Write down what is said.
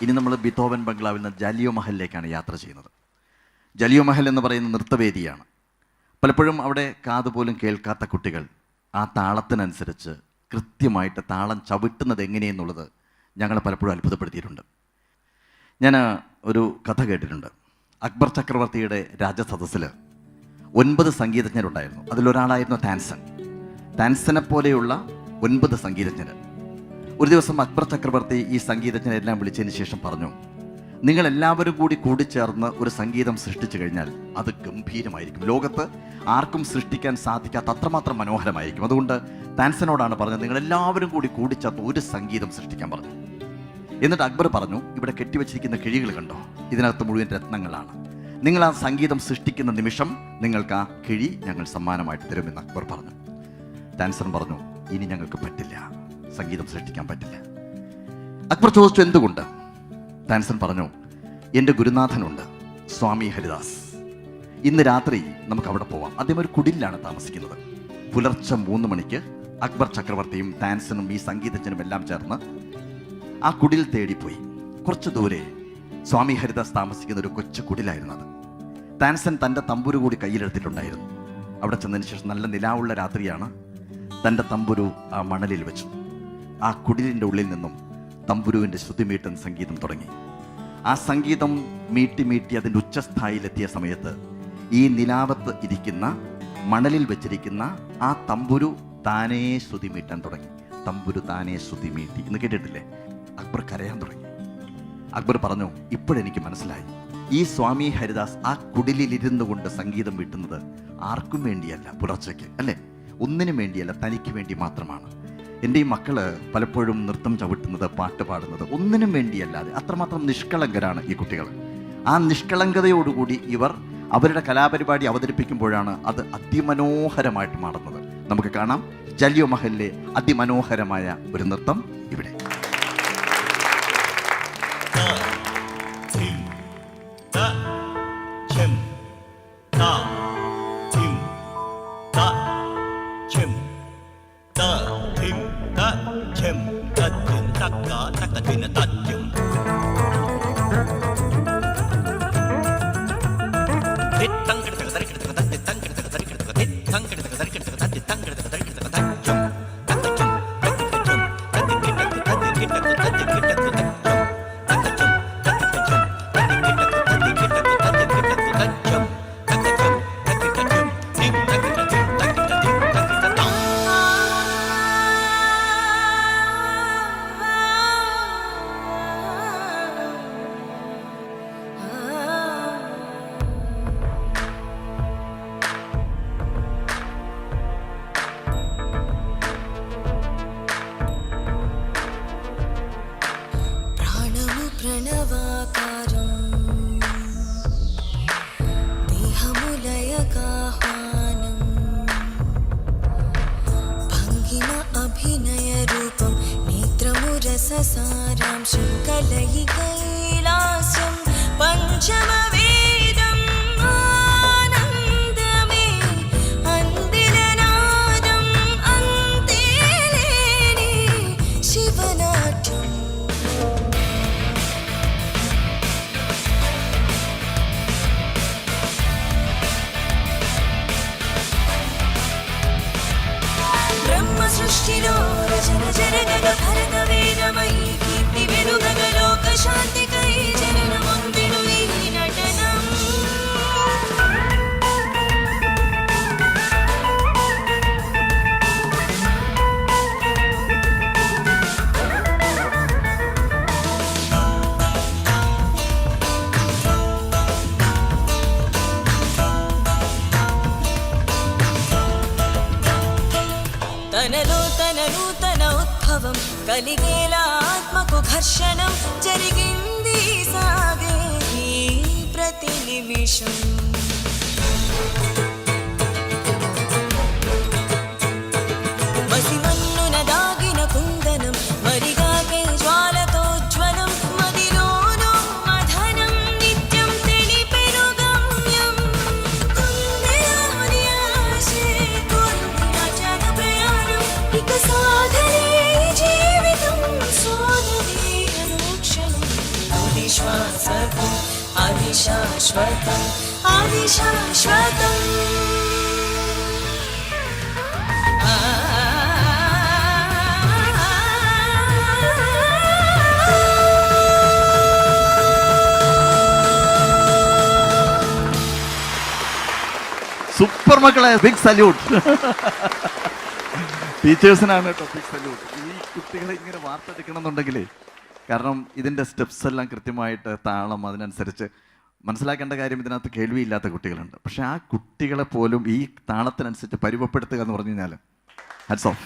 ഇനി നമ്മൾ ബിത്തോവൻ ബംഗ്ലാവിൽ നിന്ന് ജാലിയോ മഹലിലേക്കാണ് യാത്ര ചെയ്യുന്നത്. ജാലിയോ മഹൽ എന്ന് പറയുന്ന നൃത്തവേദിയാണ്. പലപ്പോഴും അവിടെ കാതുപോലും കേൾക്കാത്ത കുട്ടികൾ ആ താളത്തിനനുസരിച്ച് കൃത്യമായിട്ട് താളം ചവിട്ടുന്നത് എങ്ങനെയെന്നുള്ളത് ഞങ്ങളെ പലപ്പോഴും അത്ഭുതപ്പെടുത്തിയിട്ടുണ്ട്. ഞാൻ ഒരു കഥ കേട്ടിട്ടുണ്ട്. അക്ബർ ചക്രവർത്തിയുടെ രാജസദസ്സിൽ 9 സംഗീതജ്ഞരുണ്ടായിരുന്നു. അതിലൊരാളായിരുന്നു താൻസനെ പോലെയുള്ള 9 സംഗീതജ്ഞർ. ഒരു ദിവസം അക്ബർ ചക്രവർത്തി ഈ സംഗീതജ്ഞരെല്ലാം വിളിച്ചതിന് ശേഷം പറഞ്ഞു, നിങ്ങളെല്ലാവരും കൂടി കൂടിച്ചേർന്ന് ഒരു സംഗീതം സൃഷ്ടിച്ചു കഴിഞ്ഞാൽ അത് ഗംഭീരമായിരിക്കും, ലോകത്ത് ആർക്കും സൃഷ്ടിക്കാൻ സാധിക്കാത്ത അത്രമാത്രം മനോഹരമായിരിക്കും. അതുകൊണ്ട് താൻസനോടാണ് പറഞ്ഞത്, നിങ്ങളെല്ലാവരും കൂടി കൂടിച്ചേർന്ന് ഒരു സംഗീതം സൃഷ്ടിക്കാൻ പറഞ്ഞു. എന്നിട്ട് അക്ബർ പറഞ്ഞു, ഇവിടെ കെട്ടിവെച്ചിരിക്കുന്ന കിഴികൾ കണ്ടോ, ഇതിനകത്ത് മുഴുവൻ രത്നങ്ങളാണ്. നിങ്ങൾ ആ സംഗീതം സൃഷ്ടിക്കുന്ന നിമിഷം നിങ്ങൾക്ക് ആ കിഴി ഞങ്ങൾ സമ്മാനമായിട്ട് തരുമെന്ന് അക്ബർ പറഞ്ഞു. താൻസൻ പറഞ്ഞു, ഇനി ഞങ്ങൾക്ക് പറ്റില്ല, സംഗീതം സൃഷ്ടിക്കാൻ പറ്റില്ല. അക്ബർ ചോദിച്ചു, എന്തുകൊണ്ട്? താൻസൻ പറഞ്ഞു, എൻ്റെ ഗുരുനാഥനുണ്ട്, സ്വാമി ഹരിദാസ്. ഇന്ന് രാത്രി നമുക്ക് അവിടെ പോവാം. അദ്ദേഹം ഒരു കുടിലാണ് താമസിക്കുന്നത്. പുലർച്ചെ 3 മണിക്ക് അക്ബർ ചക്രവർത്തിയും താൻസനും ഈ സംഗീതജ്ഞനും എല്ലാം ചേർന്ന് ആ കുടിൽ തേടിപ്പോയി. കുറച്ച് ദൂരെ സ്വാമി ഹരിദാസ് താമസിക്കുന്ന ഒരു കൊച്ചു കുടിലായിരുന്നു അത്. താൻസൻ തൻ്റെ തമ്പുരു കൂടി കയ്യിലെടുത്തിട്ടുണ്ടായിരുന്നു. അവിടെ ചെന്നതിന് ശേഷം നല്ല നിലാവുള്ള രാത്രിയാണ്. തൻ്റെ തമ്പുരു ആ മണലിൽ വെച്ചു. ആ കുടിലിൻ്റെ ഉള്ളിൽ നിന്നും തമ്പുരുവിൻ്റെ ശ്രുതിമീട്ടൻ സംഗീതം തുടങ്ങി. ആ സംഗീതം മീട്ടി അതിൻ്റെ ഉച്ചസ്ഥായിലെത്തിയ സമയത്ത് ഈ നിലാവത്ത് ഇരിക്കുന്ന മണലിൽ വെച്ചിരിക്കുന്ന ആ തമ്പുരു താനേ ശ്രുതിമീട്ടാൻ തുടങ്ങി. തമ്പുരു താനേ ശ്രുതിമീട്ടി എന്ന് കേട്ടിട്ടില്ലേ? അക്ബർ കരയാൻ തുടങ്ങി. അക്ബർ പറഞ്ഞു, ഇപ്പോഴെനിക്ക് മനസ്സിലായി, ഈ സ്വാമി ഹരിദാസ് ആ കുടിലിരുന്നു കൊണ്ട് സംഗീതം വീട്ടുന്നത് ആർക്കും വേണ്ടിയല്ല, പുലർച്ചയ്ക്ക് അല്ലേ, ഒന്നിനും വേണ്ടിയല്ല, തനിക്ക് വേണ്ടി മാത്രമാണ്. എൻ്റെ ഈ മക്കള് പലപ്പോഴും നൃത്തം ചവിട്ടുന്നത്, പാട്ട് പാടുന്നത് ഒന്നിനും വേണ്ടിയല്ലാതെ അത്രമാത്രം നിഷ്കളങ്കരാണ് ഈ കുട്ടികൾ. ആ നിഷ്കളങ്കതയോടുകൂടി ഇവർ അവരുടെ കലാപരിപാടി അവതരിപ്പിക്കുമ്പോഴാണ് അത് അതിമനോഹരമായിട്ട് മാറുന്നത്. നമുക്ക് കാണാം ജാലിയോ മഹലിലെ അതിമനോഹരമായ ഒരു നൃത്തം ഇവിടെ. സാരാംശം കലയി കൈലാസ്യം പഞ്ചമവേദം ആനന്ദമേ അന്തിരനാദം അന്തേലേനി ശിവനാട്യം. బ్రహ్మసృష్టిలో రచన జరగగ భరత వేదమయీ కీర్తి వెలుగగ లోక శాంతికై జననమొందెను ఈ నటనం. తనలో తన నూతన ఉద్భవం కలిగేలా ఆత్మకు ఘర్షణం జరిగింది సాగే ఈ ప్రతి నిమిషం. మసిమన్నున దాగిన కుందనం మరిగాకే జ్వాలతో జ్వలం మదిలోనో మధనం నిత్యం తెలిపెను గమ్యం. కుందెలోని ఆశే కొరిన జగ ప్రయాణం ఇక సాధనే జీవితం సోదరి అనుక్షణం. विश्वासतम् आदिशाश्वतम् आदिशाश्वतम् സൂപ്പർ മക്കളെ, ബിഗ് സല്യൂട്ട്. ടീച്ചേഴ്സിനാണ് കേട്ടോ ബിഗ് സല്യൂട്ട്. ഈ കുട്ടികളെ ഇങ്ങനെ വാർത്തെടുക്കണം എന്നുണ്ടെങ്കിലേ, കാരണം ഇതിൻ്റെ സ്റ്റെപ്സ് എല്ലാം കൃത്യമായിട്ട് താളം അതിനനുസരിച്ച് മനസ്സിലാക്കേണ്ട കാര്യം, ഇതിനകത്ത് കേൾവിയില്ലാത്ത കുട്ടികളുണ്ട്. പക്ഷേ ആ കുട്ടികളെ പോലും ഈ താളത്തിനനുസരിച്ച് പരുവപ്പെടുത്തുക എന്ന് പറഞ്ഞു കഴിഞ്ഞാൽ ഹാറ്റ്സ് ഓഫ്.